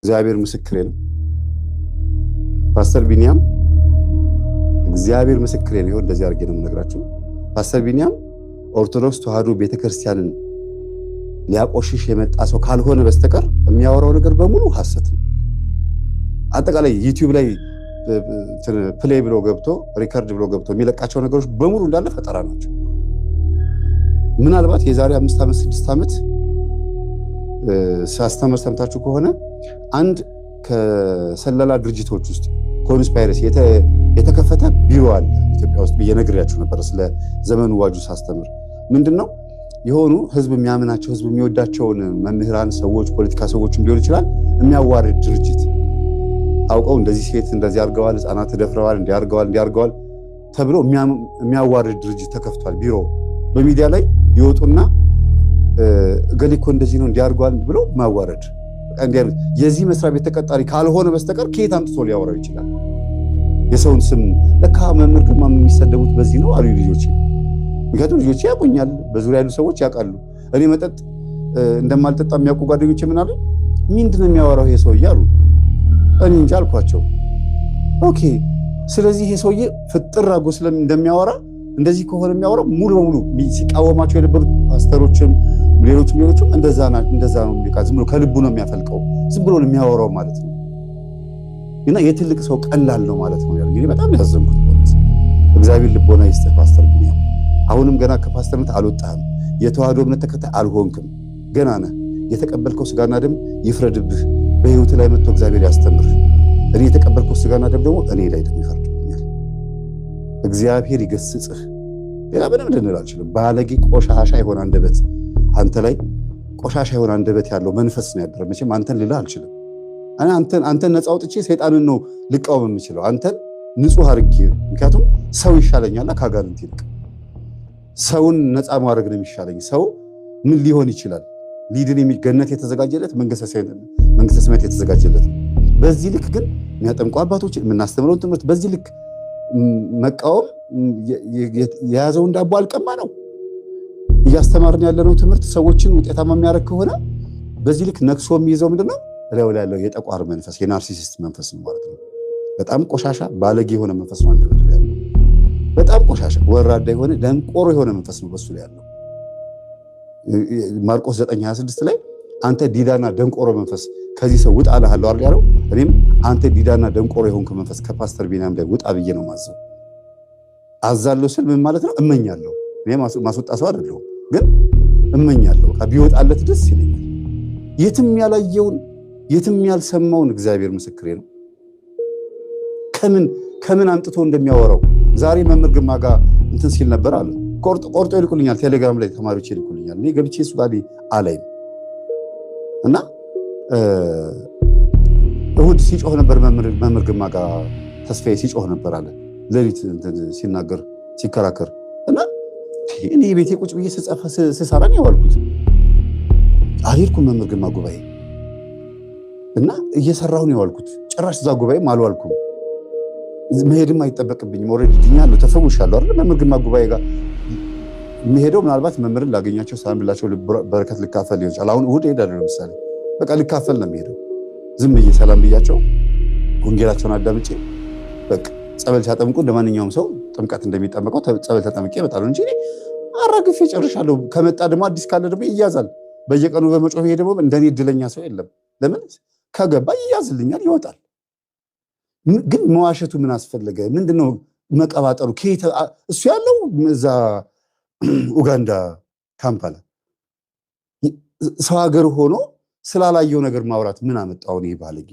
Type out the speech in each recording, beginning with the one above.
እግዚአብሔር ምስክሬ ነው። ፓስተር ቢኒያም እግዚአብሔር ምስክሬ ነው። እንደዚህ አድርጌ ነው የምነግራችሁ። ፓስተር ቢኒያም ኦርቶዶክስ ተዋህዶ ቤተክርስቲያንን ሊያቆሽሽ የመጣ ሰው ካልሆነ በስተቀር የሚያወራው ነገር በሙሉ ሐሰት ነው። አጠቃላይ ዩቲዩብ ላይ ፕሌይ ብሎ ገብቶ ሪከርድ ብሎ ገብቶ የሚለቃቸው ነገሮች በሙሉ እንዳለ ፈጠራ ናቸው። ምናልባት የዛሬ 5 ዓመት 6 ዓመት ሳስተምር ሰምታችሁ ከሆነ አንድ ከሰለላ ድርጅቶች ውስጥ ኮንስፓይረሲ የተከፈተ ቢሮ አለ ኢትዮጵያ ውስጥ ብየነግሬያችሁ ነበር። ስለ ዘመኑ ዋጁ ሳስተምር ምንድነው የሆኑ ህዝብ የሚያምናቸው ህዝብ የሚወዳቸውን መምህራን ሰዎች ፖለቲካ ሰዎችም ሊሆን ይችላል የሚያዋርድ ድርጅት አውቀው እንደዚህ ሴት እንደዚህ አድርገዋል፣ ህፃናት ተደፍረዋል፣ እንዲያርገዋል ተብሎ የሚያዋርድ ድርጅት ተከፍቷል። ቢሮ በሚዲያ ላይ ይወጡና ገሊኮ እንደዚህ ነው እንዲያርገዋል ብሎ ማዋረድ የዚህ መስሪያ ቤት ተቀጣሪ ካልሆነ በስተቀር ከየት አምጥቶ ሊያወራው ይችላል? የሰውን ስም ለካ መምህር ግርማ የሚሰደቡት በዚህ ነው አሉ ልጆቼ። ምክንያቱም ልጆቼ ያውቁኛል፣ በዙሪያ ያሉ ሰዎች ያውቃሉ። እኔ መጠጥ እንደማልጠጣ የሚያውቁ ጓደኞቼ ምን አሉ፣ ምንድነው የሚያወራው ይሄ ሰውዬ አሉ። እኔ እንጃ አልኳቸው። ኦኬ ስለዚህ ይሄ ሰውዬ ፍጥር አድርጎ እንደሚያወራ እንደዚህ ከሆነ የሚያወራው ሙሉ በሙሉ ሲቃወማቸው የነበሩት ፓስተሮችም ሌሎችም እንደዛ ነው። ዝም ብሎ ከልቡ ነው የሚያፈልቀው፣ ዝም ብሎ ነው የሚያወራው ማለት ነው። እና የትልቅ ሰው ቀላል ነው ማለት ነው። እንግዲህ በጣም ያዘንኩት ማለት ነው። እግዚአብሔር ልቦና ይስጥህ ፓስተር ቢኒያም። አሁንም ገና ከፓስተርነት አልወጣህም፣ የተዋህዶ እምነት ተከታይ አልሆንክም፣ ገና ነህ። የተቀበልከው ስጋና ደም ይፍረድብህ፣ በህይወት ላይ መጥቶ እግዚአብሔር ያስተምር። እኔ የተቀበልከው ስጋና ደም ደግሞ እኔ ላይ ደግሞ ይፈርድብኛል። እግዚአብሔር ይገስጽህ። ሌላ ምንም ልንል አልችልም። ባለጌ ቆሻሻ የሆነ አንደበት አንተ ላይ ቆሻሻ የሆነ አንደበት ያለው መንፈስ ነው ያደረ። መቼም አንተን ልልህ አልችልም። አንተን ነፃ አውጥቼ ሰይጣንን ነው ልቃወም የምችለው፣ አንተን ንጹህ አድርጌ። ምክንያቱም ሰው ይሻለኛል ከአጋንንት ይልቅ ሰውን ነፃ ማድረግ ነው የሚሻለኝ። ሰው ምን ሊሆን ይችላል? ሊድን ገነት የተዘጋጀለት መንግስተ ሰማያት የተዘጋጀለት። በዚህ ልክ ግን የሚያጠምቁ አባቶች የምናስተምረውን ትምህርት በዚህ ልክ መቃወም የያዘውን ዳቦ አልቀማ ነው። እያስተማርን ያለነው ትምህርት ሰዎችን ውጤታማ የሚያደርግ ከሆነ በዚህ ልክ ነክሶ የሚይዘው ምንድነው? እላዩ ላይ ያለው የጠቋር መንፈስ የናርሲሲስት መንፈስ ነው ማለት ነው። በጣም ቆሻሻ ባለጌ የሆነ መንፈስ ነው አንደበት ላይ ያለው። በጣም ቆሻሻ ወራዳ የሆነ ደንቆሮ የሆነ መንፈስ ነው በሱ ላይ ያለው። ማርቆስ 9:26 ላይ አንተ ዲዳና ደንቆሮ መንፈስ ከዚህ ሰው ውጣ አልሃለሁ አይደል ያለው። እኔም አንተ ዲዳና ደንቆሮ የሆንክ መንፈስ ከፓስተር ቢኒያም ላይ ውጣ ብዬ ነው ማዘው። አዛለሁ ስል ምን ማለት ነው? እመኛለሁ። እኔ ማስወጣ ሰው አይደለሁም፣ ግን እመኛለሁ። ቢወጣለት ደስ ይለኛል። የትም ያላየውን የትም ያልሰማውን እግዚአብሔር ምስክሬ ነው ከምን አምጥቶ እንደሚያወራው። ዛሬ መምህር ግርማ ጋር እንትን ሲል ነበር አለ። ቆርጦ ይልኩልኛል፣ ቴሌግራም ላይ ተማሪዎች ይልኩልኛል። እኔ ገብቼ እሱ ጋር አላይም። እና እሁድ ሲጮህ ነበር መምህር ግርማ ጋር ተስፋዬ ሲጮህ ነበር አለ። ሌሊት ሲናገር ሲከራከር እና እኔ ቤቴ ቁጭ ብዬ ስሰራ ነው የዋልኩት። አልሄድኩም መምህር ግርማ ጉባኤ እና እየሰራሁ ነው የዋልኩት። ጭራሽ እዛ ጉባኤም አልዋልኩም። መሄድም አይጠበቅብኝም። ኦልሬዲ ድኛለሁ፣ ተፈውሻለሁ አይደል? መምህር ግርማ ጉባኤ ጋር የምሄደው ምናልባት መምህርን ላገኛቸው ሰላም ብላቸው በረከት ልካፈል ሊሆን ይችላል። አሁን እሑድ እሄዳለሁ ለምሳሌ፣ በቃ ልካፈል ነው የምሄደው። ዝም ብዬ ሰላም ብያቸው ወንጌላቸውን አዳምጬ በቃ ጸበል ሲያጠምቁ እንደማንኛውም ሰው ጥምቀት እንደሚጠመቀው ጸበል ተጠምቄ እመጣለሁ እንጂ አራግፌ ጨርሻለሁ። ከመጣ ደግሞ አዲስ ካለ ደግሞ ይያዛል። በየቀኑ በመጮህ ይሄ ደግሞ እንደኔ እድለኛ ሰው የለም። ለምን ከገባ ይያዝልኛል፣ ይወጣል። ግን መዋሸቱ ምን አስፈለገ? ምንድነው መቀባጠሩ? እሱ ያለው እዛ ኡጋንዳ ካምፓላ ሰው ሀገር ሆኖ ስላላየው ነገር ማውራት ምን አመጣው? ይሄ ባለጌ፣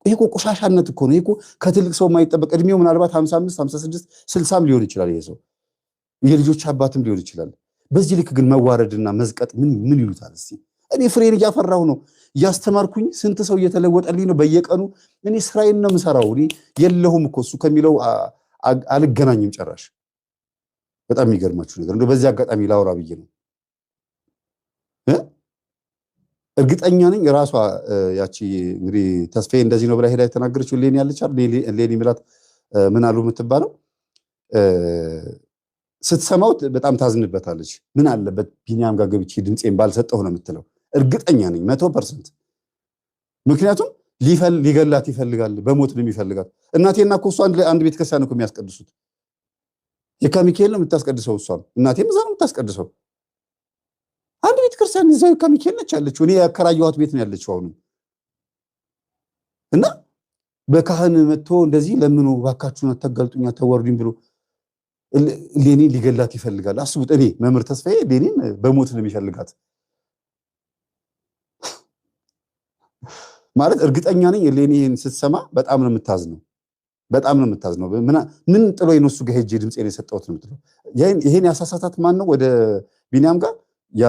ይሄ እኮ ቆሻሻነት እኮ ነው። ይሄ እኮ ከትልቅ ሰው የማይጠበቅ እድሜው ምናልባት 55 56 60 ሊሆን ይችላል። ይሄ ሰው የልጆች አባትም ሊሆን ይችላል። በዚህ ልክ ግን መዋረድና መዝቀጥ ምን ይሉታል? እስቲ እኔ ፍሬን እያፈራሁ ነው፣ እያስተማርኩኝ ስንት ሰው እየተለወጠልኝ ነው በየቀኑ። እኔ ስራዬን ነው የምሰራው። እኔ የለሁም እኮ እሱ ከሚለው አልገናኝም ጭራሽ። በጣም የሚገርማችሁ ነገር እንደው በዚህ አጋጣሚ ላውራ ብዬ ነው። እርግጠኛ ነኝ ራሷ ያቺ እንግዲህ ተስፋዬ እንደዚህ ነው ብላ ሄዳ የተናገረችው ሌኒ ያለች አይደል? ሌኒ ምላት ምን አሉ የምትባለው ስትሰማው በጣም ታዝንበታለች። ምን አለበት ቢኒያም ጋር ገብቼ ድምፄን ባልሰጠሁ ነው የምትለው። እርግጠኛ ነኝ 100%። ምክንያቱም ሊገላት ይፈልጋል፣ በሞት ነው የሚፈልጋት። እናቴና እኮ እሷ አንድ ቤተክርስቲያን እኮ የሚያስቀድሱት የካ ሚካኤል ነው የምታስቀድሰው። እሷም እናቴም እዛ ነው የምታስቀድሰው። አንድ ቤተክርስቲያን እዛው የካ ሚካኤል ነች ያለችው። እኔ ያከራየኋት ቤት ነው ያለችው አሁን። እና በካህን መጥቶ እንደዚህ ለምኑ ባካችሁን አታጋልጡኝ አታዋርዱኝ ብሎ ሌኒን ሊገላት ይፈልጋል። አስቡት። እኔ መምህር ተስፋዬ ሌኒን በሞት ነው የሚፈልጋት ማለት እርግጠኛ ነኝ። ሌኒን ስትሰማ በጣም ነው የምታዝነው፣ በጣም ነው የምታዝነው። ምን ጥሎ የነሱ ጋር ሄጄ ድምጼን የሰጠሁት ነው የምትለው። ይሄን ያሳሳታት ማን ነው? ወደ ቢኒያም ጋር ያ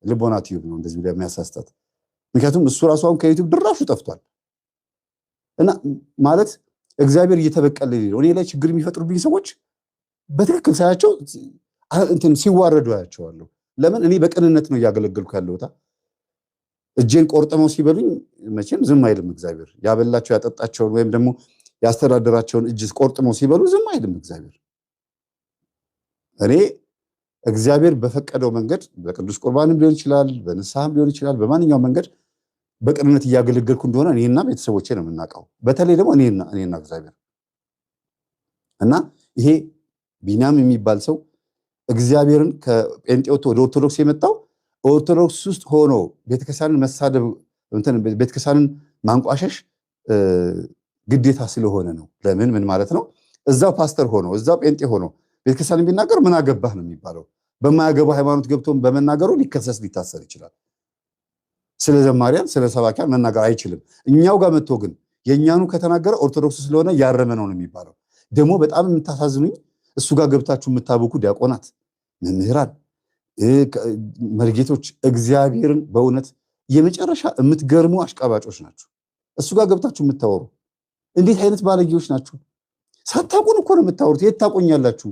ልቦና ቲዩብ ነው እንደዚህ ብለ የሚያሳስታት። ምክንያቱም እሱ ራሱ አሁን ከዩቲዩብ ድራሹ ጠፍቷል። እና ማለት እግዚአብሔር እየተበቀለልኝ ነው። እኔ ላይ ችግር የሚፈጥሩብኝ ሰዎች በትክክል ሳያቸው እንትን ሲዋረዱ ያያቸዋለሁ። ለምን? እኔ በቅንነት ነው እያገለገልኩ ያለሁት። እጄን ቆርጥመው ሲበሉኝ መቼም ዝም አይልም እግዚአብሔር። ያበላቸው ያጠጣቸውን ወይም ደግሞ ያስተዳደራቸውን እጅ ቆርጥመው ሲበሉ ዝም አይልም እግዚአብሔር። እኔ እግዚአብሔር በፈቀደው መንገድ በቅዱስ ቁርባንም ሊሆን ይችላል፣ በንስሐም ሊሆን ይችላል፣ በማንኛውም መንገድ በቅንነት እያገለገልኩ እንደሆነ እኔና ቤተሰቦቼ ነው የምናውቀው። በተለይ ደግሞ እኔና እግዚአብሔር እና ይሄ ቢኒያም የሚባል ሰው እግዚአብሔርን ከጴንጤዎት ወደ ኦርቶዶክስ የመጣው ኦርቶዶክስ ውስጥ ሆኖ ቤተክርስቲያንን መሳደብ ቤተክርስቲያንን ማንቋሸሽ ግዴታ ስለሆነ ነው። ለምን? ምን ማለት ነው? እዛው ፓስተር ሆኖ እዛው ጴንጤ ሆኖ ቤተክርስቲያንን ቢናገር ምን አገባህ ነው የሚባለው። በማያገባ ሃይማኖት ገብቶም በመናገሩ ሊከሰስ ሊታሰር ይችላል። ስለ ዘማሪያን ስለ ሰባኪያን መናገር አይችልም። እኛው ጋር መጥቶ ግን የእኛኑ ከተናገረ ኦርቶዶክስ ስለሆነ ያረመ ነው የሚባለው። ደግሞ በጣም የምታሳዝኑኝ እሱ ጋር ገብታችሁ የምታበኩ ዲያቆናት፣ መምህራን፣ መርጌቶች እግዚአብሔርን በእውነት የመጨረሻ የምትገርሙ አሽቃባጮች ናቸው። እሱ ጋር ገብታችሁ የምታወሩ እንዴት አይነት ባለጌዎች ናችሁ! ሳታውቁን እኮ ነው የምታወሩት። የት ታውቁኛላችሁ?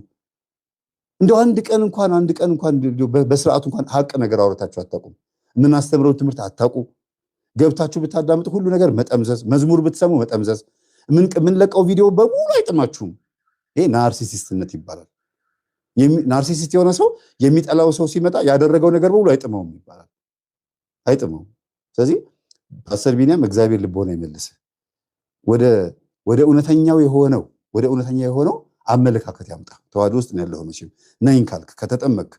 እንደው አንድ ቀን እንኳን በስርዓቱ እንኳን ሀቅ ነገር አውርታችሁ አታውቁም። ምን አስተምረው ትምህርት አታውቁ። ገብታችሁ ብታዳምጡ ሁሉ ነገር መጠምዘዝ፣ መዝሙር ብትሰሙ መጠምዘዝ፣ ምን ለቀው ቪዲዮ በሙሉ አይጥማችሁም። ይሄ ናርሲሲስትነት ይባላል። ናርሲሲስት የሆነ ሰው የሚጠላው ሰው ሲመጣ ያደረገው ነገር በሙሉ አይጥመውም ይባላል። አይጥመውም። ስለዚህ ፓስተር ቢኒያም እግዚአብሔር ልቦና ይመልስህ። ወደ እውነተኛው የሆነው አመለካከት ያምጣ። ተዋህዶ ውስጥ ነው ያለው። መቼም ነኝ ካልክ ከተጠመቅ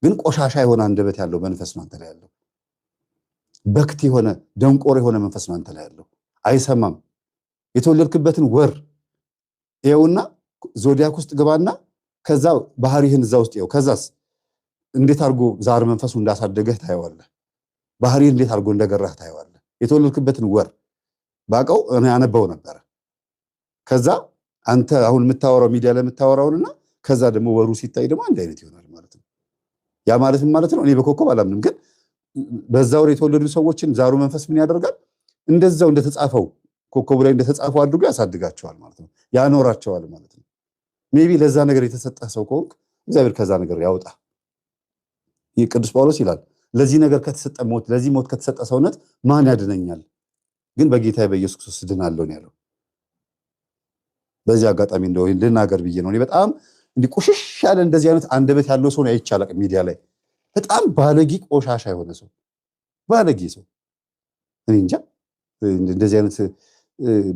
ግን ቆሻሻ የሆነ አንደበት ያለው መንፈስ ነው አንተ ላይ ያለው። በክት የሆነ ደንቆር የሆነ መንፈስ ነው አንተ ላይ ያለው። አይሰማም። የተወለድክበትን ወር ይኸውና ዞዲያክ ውስጥ ግባና ከዛ ባህሪህን እዛ ውስጥ ይኸው። ከዛስ እንዴት አድርጎ ዛር መንፈሱ እንዳሳደገህ ታየዋለህ። ባህሪህን እንዴት አድርጎ እንደገራህ ታየዋለህ። የተወለድክበትን ወር ባቀው እኔ አነበው ነበር። ከዛ አንተ አሁን የምታወራው ሚዲያ ላይ የምታወራውንና ከዛ ደግሞ ወሩ ሲታይ ደግሞ አንድ አይነት ይሆናል ማለት ነው። ያ ማለት ምን ማለት ነው? እኔ በኮከብ አላምንም፣ ግን በዛ ወር የተወለዱ ሰዎችን ዛሩ መንፈስ ምን ያደርጋል? እንደዛው እንደተጻፈው ኮከቡ ላይ እንደተጻፈው አድርጎ ያሳድጋቸዋል ማለት ነው። ያኖራቸዋል ማለት ነው። ሜቢ ለዛ ነገር የተሰጠ ሰው ከሆንክ እግዚአብሔር ከዛ ነገር ያውጣ። ይህ ቅዱስ ጳውሎስ ይላል ለዚህ ነገር ከተሰጠ ሞት፣ ለዚህ ሞት ከተሰጠ ሰውነት ማን ያድነኛል? ግን በጌታ በኢየሱስ ክርስቶስ ድናለሁ ነው ያለው። በዚህ አጋጣሚ እንደው ልናገር ብዬ ነው። እኔ በጣም እንዲህ ቁሽሽ ያለ እንደዚህ አይነት አንደበት ያለው ሰው ነው አይቻልም። ሚዲያ ላይ በጣም ባለጌ ቆሻሻ የሆነ ሰው ባለጌ ሰው እኔ እንጃ እንደዚህ አይነት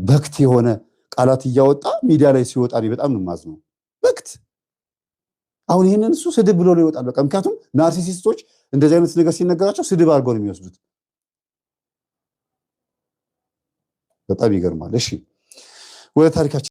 በክት የሆነ ቃላት እያወጣ ሚዲያ ላይ ሲወጣ እኔ በጣም ነው የማዝነው። በክት አሁን ይሄንን እሱ ስድብ ብሎ ነው ይወጣል። በቃ ምክንያቱም ናርሲሲስቶች እንደዚህ አይነት ነገር ሲነገራቸው ስድብ አድርገው ነው የሚወስዱት። በጣም ይገርማል። እሺ ወደ ታሪካችን